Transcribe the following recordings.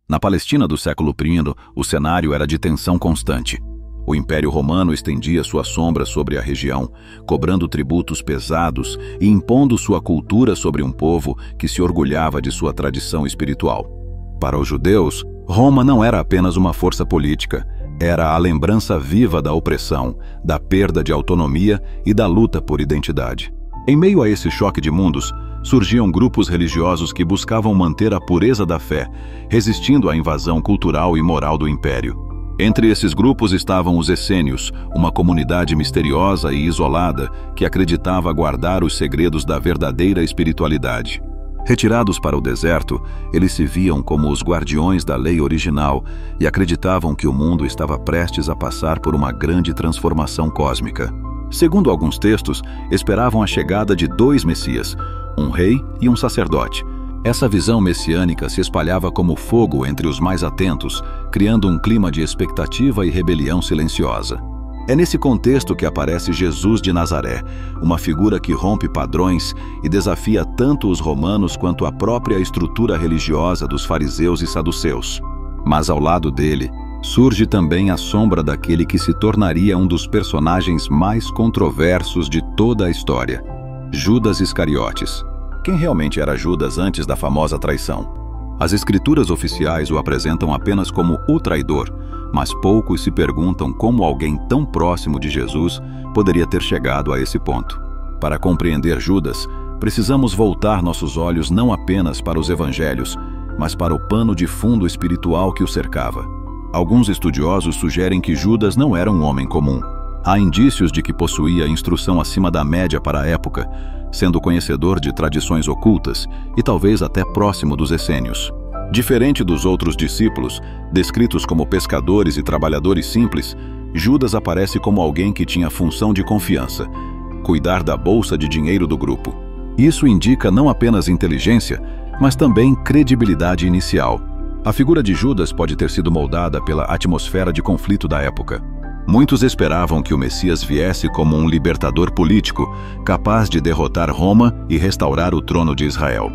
Na Palestina do século I, o cenário era de tensão constante. O Império Romano estendia sua sombra sobre a região, cobrando tributos pesados e impondo sua cultura sobre um povo que se orgulhava de sua tradição espiritual. Para os judeus, Roma não era apenas uma força política, era a lembrança viva da opressão, da perda de autonomia e da luta por identidade. Em meio a esse choque de mundos, surgiam grupos religiosos que buscavam manter a pureza da fé, resistindo à invasão cultural e moral do Império. Entre esses grupos estavam os essênios, uma comunidade misteriosa e isolada que acreditava guardar os segredos da verdadeira espiritualidade. Retirados para o deserto, eles se viam como os guardiões da lei original e acreditavam que o mundo estava prestes a passar por uma grande transformação cósmica. Segundo alguns textos, esperavam a chegada de dois Messias, um rei e um sacerdote. Essa visão messiânica se espalhava como fogo entre os mais atentos, criando um clima de expectativa e rebelião silenciosa. É nesse contexto que aparece Jesus de Nazaré, uma figura que rompe padrões e desafia tanto os romanos quanto a própria estrutura religiosa dos fariseus e saduceus. Mas ao lado dele, surge também a sombra daquele que se tornaria um dos personagens mais controversos de toda a história: Judas Iscariotes. Quem realmente era Judas antes da famosa traição? As escrituras oficiais o apresentam apenas como o traidor, mas poucos se perguntam como alguém tão próximo de Jesus poderia ter chegado a esse ponto. Para compreender Judas, precisamos voltar nossos olhos não apenas para os evangelhos, mas para o pano de fundo espiritual que o cercava. Alguns estudiosos sugerem que Judas não era um homem comum. Há indícios de que possuía instrução acima da média para a época, sendo conhecedor de tradições ocultas e talvez até próximo dos essênios. Diferente dos outros discípulos, descritos como pescadores e trabalhadores simples, Judas aparece como alguém que tinha função de confiança, cuidar da bolsa de dinheiro do grupo. Isso indica não apenas inteligência, mas também credibilidade inicial. A figura de Judas pode ter sido moldada pela atmosfera de conflito da época. Muitos esperavam que o Messias viesse como um libertador político, capaz de derrotar Roma e restaurar o trono de Israel.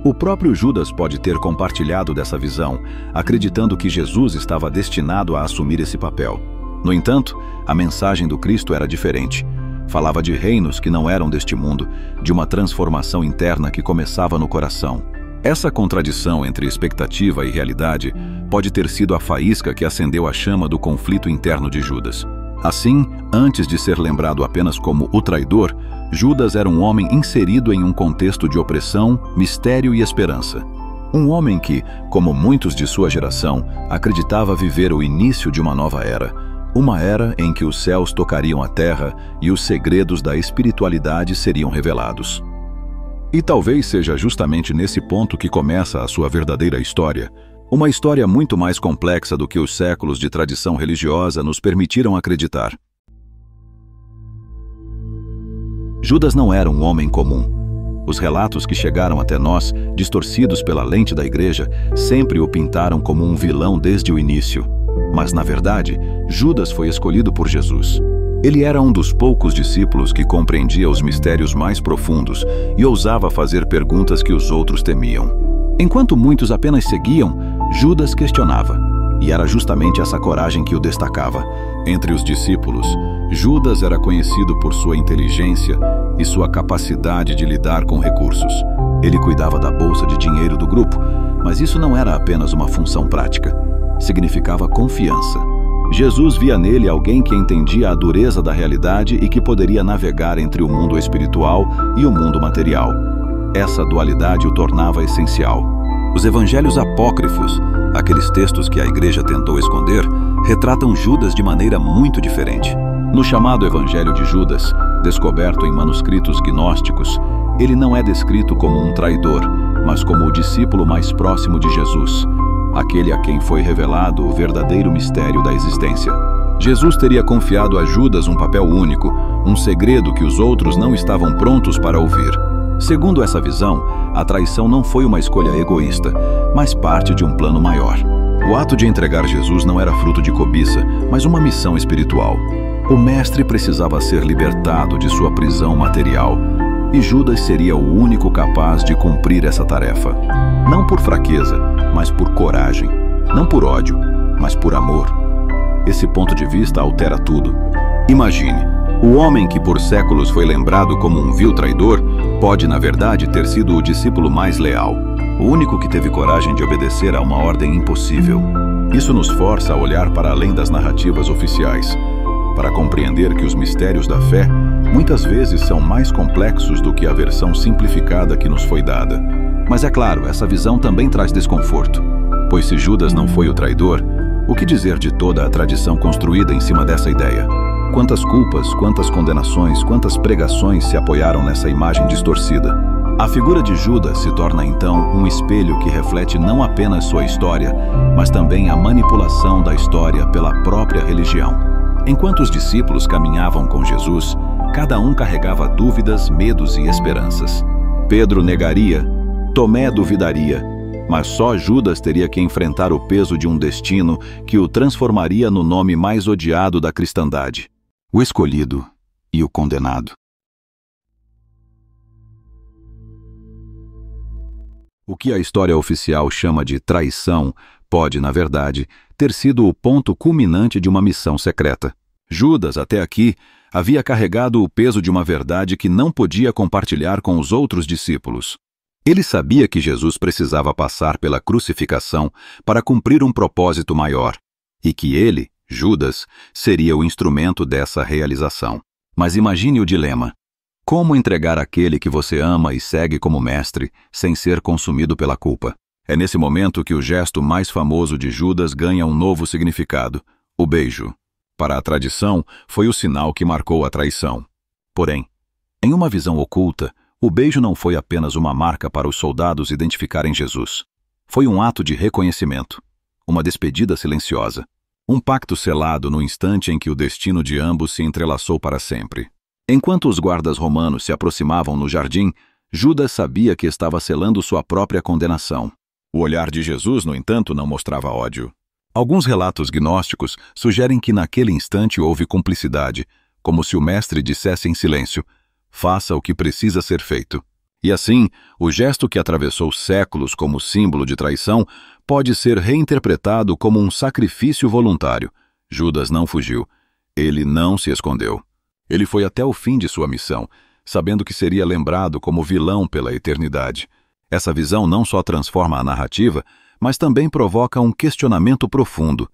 O próprio Judas pode ter compartilhado dessa visão, acreditando que Jesus estava destinado a assumir esse papel. No entanto, a mensagem do Cristo era diferente. Falava de reinos que não eram deste mundo, de uma transformação interna que começava no coração. Essa contradição entre expectativa e realidade pode ter sido a faísca que acendeu a chama do conflito interno de Judas. Assim, antes de ser lembrado apenas como o traidor, Judas era um homem inserido em um contexto de opressão, mistério e esperança. Um homem que, como muitos de sua geração, acreditava viver o início de uma nova era. Uma era em que os céus tocariam a terra e os segredos da espiritualidade seriam revelados. E talvez seja justamente nesse ponto que começa a sua verdadeira história. Uma história muito mais complexa do que os séculos de tradição religiosa nos permitiram acreditar. Judas não era um homem comum. Os relatos que chegaram até nós, distorcidos pela lente da igreja, sempre o pintaram como um vilão desde o início. Mas, na verdade, Judas foi escolhido por Jesus. Ele era um dos poucos discípulos que compreendia os mistérios mais profundos e ousava fazer perguntas que os outros temiam. Enquanto muitos apenas seguiam, Judas questionava. E era justamente essa coragem que o destacava. Entre os discípulos, Judas era conhecido por sua inteligência e sua capacidade de lidar com recursos. Ele cuidava da bolsa de dinheiro do grupo, mas isso não era apenas uma função prática. Significava confiança. Jesus via nele alguém que entendia a dureza da realidade e que poderia navegar entre o mundo espiritual e o mundo material. Essa dualidade o tornava essencial. Os evangelhos apócrifos, aqueles textos que a igreja tentou esconder, retratam Judas de maneira muito diferente. No chamado Evangelho de Judas, descoberto em manuscritos gnósticos, ele não é descrito como um traidor, mas como o discípulo mais próximo de Jesus, aquele a quem foi revelado o verdadeiro mistério da existência. Jesus teria confiado a Judas um papel único, um segredo que os outros não estavam prontos para ouvir. Segundo essa visão, a traição não foi uma escolha egoísta, mas parte de um plano maior. O ato de entregar Jesus não era fruto de cobiça, mas uma missão espiritual. O mestre precisava ser libertado de sua prisão material, e Judas seria o único capaz de cumprir essa tarefa. Não por fraqueza, mas por coragem. não por ódio, mas por amor. Esse ponto de vista altera tudo. Imagine, o homem que por séculos foi lembrado como um vil traidor pode, na verdade, ter sido o discípulo mais leal, o único que teve coragem de obedecer a uma ordem impossível. Isso nos força a olhar para além das narrativas oficiais, para compreender que os mistérios da fé muitas vezes são mais complexos do que a versão simplificada que nos foi dada. Mas é claro, essa visão também traz desconforto, pois se Judas não foi o traidor, o que dizer de toda a tradição construída em cima dessa ideia? Quantas culpas, quantas condenações, quantas pregações se apoiaram nessa imagem distorcida? A figura de Judas se torna então um espelho que reflete não apenas sua história, mas também a manipulação da história pela própria religião. Enquanto os discípulos caminhavam com Jesus, cada um carregava dúvidas, medos e esperanças. Pedro negaria, Tomé duvidaria, mas só Judas teria que enfrentar o peso de um destino que o transformaria no nome mais odiado da cristandade: o escolhido e o condenado. O que a história oficial chama de traição pode, na verdade, ter sido o ponto culminante de uma missão secreta. Judas, até aqui, havia carregado o peso de uma verdade que não podia compartilhar com os outros discípulos. Ele sabia que Jesus precisava passar pela crucificação para cumprir um propósito maior, e que ele, Judas, seria o instrumento dessa realização. Mas imagine o dilema. Como entregar aquele que você ama e segue como mestre, sem ser consumido pela culpa? É nesse momento que o gesto mais famoso de Judas ganha um novo significado: o beijo. Para a tradição, foi o sinal que marcou a traição. Porém, em uma visão oculta, o beijo não foi apenas uma marca para os soldados identificarem Jesus. Foi um ato de reconhecimento, uma despedida silenciosa, um pacto selado no instante em que o destino de ambos se entrelaçou para sempre. Enquanto os guardas romanos se aproximavam no jardim, Judas sabia que estava selando sua própria condenação. O olhar de Jesus, no entanto, não mostrava ódio. Alguns relatos gnósticos sugerem que naquele instante houve cumplicidade, como se o mestre dissesse em silêncio: faça o que precisa ser feito. E assim, o gesto que atravessou séculos como símbolo de traição pode ser reinterpretado como um sacrifício voluntário. Judas não fugiu. Ele não se escondeu. Ele foi até o fim de sua missão, sabendo que seria lembrado como vilão pela eternidade. Essa visão não só transforma a narrativa, mas também provoca um questionamento profundo.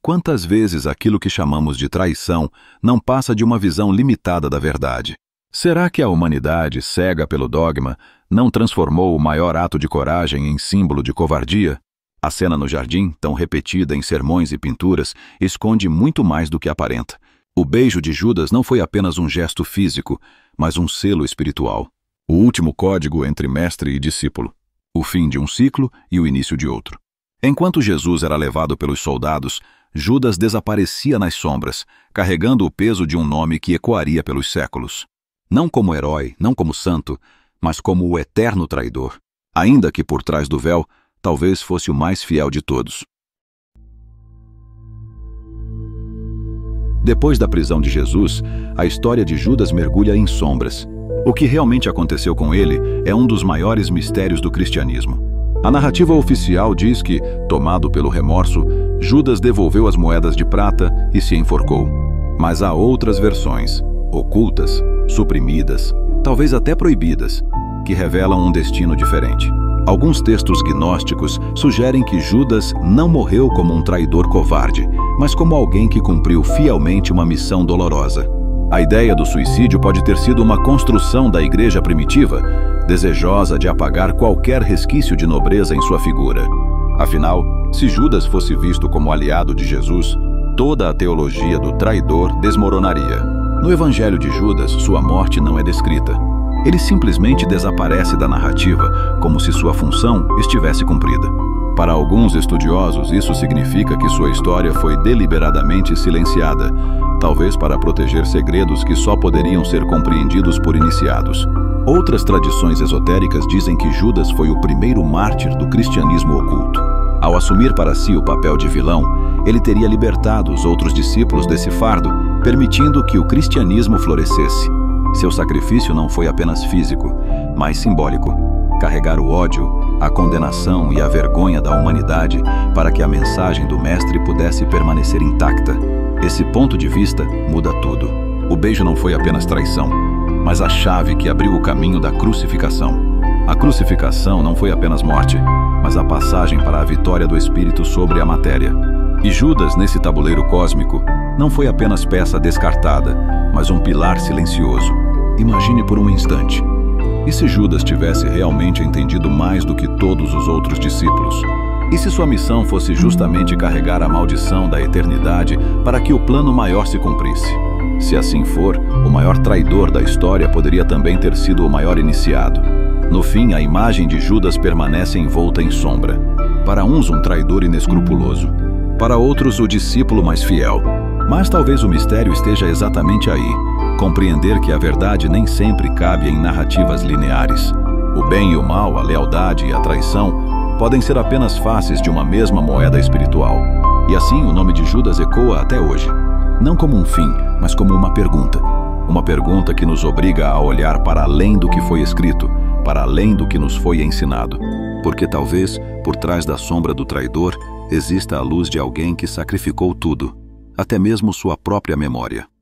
Quantas vezes aquilo que chamamos de traição não passa de uma visão limitada da verdade? Será que a humanidade, cega pelo dogma, não transformou o maior ato de coragem em símbolo de covardia? A cena no jardim, tão repetida em sermões e pinturas, esconde muito mais do que aparenta. O beijo de Judas não foi apenas um gesto físico, mas um selo espiritual. O último código entre mestre e discípulo. O fim de um ciclo e o início de outro. Enquanto Jesus era levado pelos soldados, Judas desaparecia nas sombras, carregando o peso de um nome que ecoaria pelos séculos. Não como herói, não como santo, mas como o eterno traidor. Ainda que por trás do véu, talvez fosse o mais fiel de todos. Depois da prisão de Jesus, a história de Judas mergulha em sombras. O que realmente aconteceu com ele é um dos maiores mistérios do cristianismo. A narrativa oficial diz que, tomado pelo remorso, Judas devolveu as moedas de prata e se enforcou. Mas há outras versões, ocultas, suprimidas, talvez até proibidas, que revelam um destino diferente. Alguns textos gnósticos sugerem que Judas não morreu como um traidor covarde, mas como alguém que cumpriu fielmente uma missão dolorosa. A ideia do suicídio pode ter sido uma construção da igreja primitiva, desejosa de apagar qualquer resquício de nobreza em sua figura. Afinal, se Judas fosse visto como aliado de Jesus, toda a teologia do traidor desmoronaria. No Evangelho de Judas, sua morte não é descrita. Ele simplesmente desaparece da narrativa, como se sua função estivesse cumprida. Para alguns estudiosos, isso significa que sua história foi deliberadamente silenciada, talvez para proteger segredos que só poderiam ser compreendidos por iniciados. Outras tradições esotéricas dizem que Judas foi o primeiro mártir do cristianismo oculto. Ao assumir para si o papel de vilão, ele teria libertado os outros discípulos desse fardo, permitindo que o cristianismo florescesse. Seu sacrifício não foi apenas físico, mas simbólico. Carregar o ódio, a condenação e a vergonha da humanidade para que a mensagem do Mestre pudesse permanecer intacta. Esse ponto de vista muda tudo. O beijo não foi apenas traição, mas a chave que abriu o caminho da crucificação. A crucificação não foi apenas morte, mas a passagem para a vitória do Espírito sobre a matéria. E Judas, nesse tabuleiro cósmico, não foi apenas peça descartada, mas um pilar silencioso. Imagine por um instante. E se Judas tivesse realmente entendido mais do que todos os outros discípulos? E se sua missão fosse justamente carregar a maldição da eternidade para que o plano maior se cumprisse? Se assim for, o maior traidor da história poderia também ter sido o maior iniciado. No fim, a imagem de Judas permanece envolta em sombra. Para uns, um traidor inescrupuloso. Para outros, o discípulo mais fiel. Mas talvez o mistério esteja exatamente aí. Compreender que a verdade nem sempre cabe em narrativas lineares. O bem e o mal, a lealdade e a traição podem ser apenas faces de uma mesma moeda espiritual. E assim o nome de Judas ecoa até hoje. Não como um fim, mas como uma pergunta. Uma pergunta que nos obriga a olhar para além do que foi escrito, para além do que nos foi ensinado. Porque talvez, por trás da sombra do traidor, exista a luz de alguém que sacrificou tudo, até mesmo sua própria memória.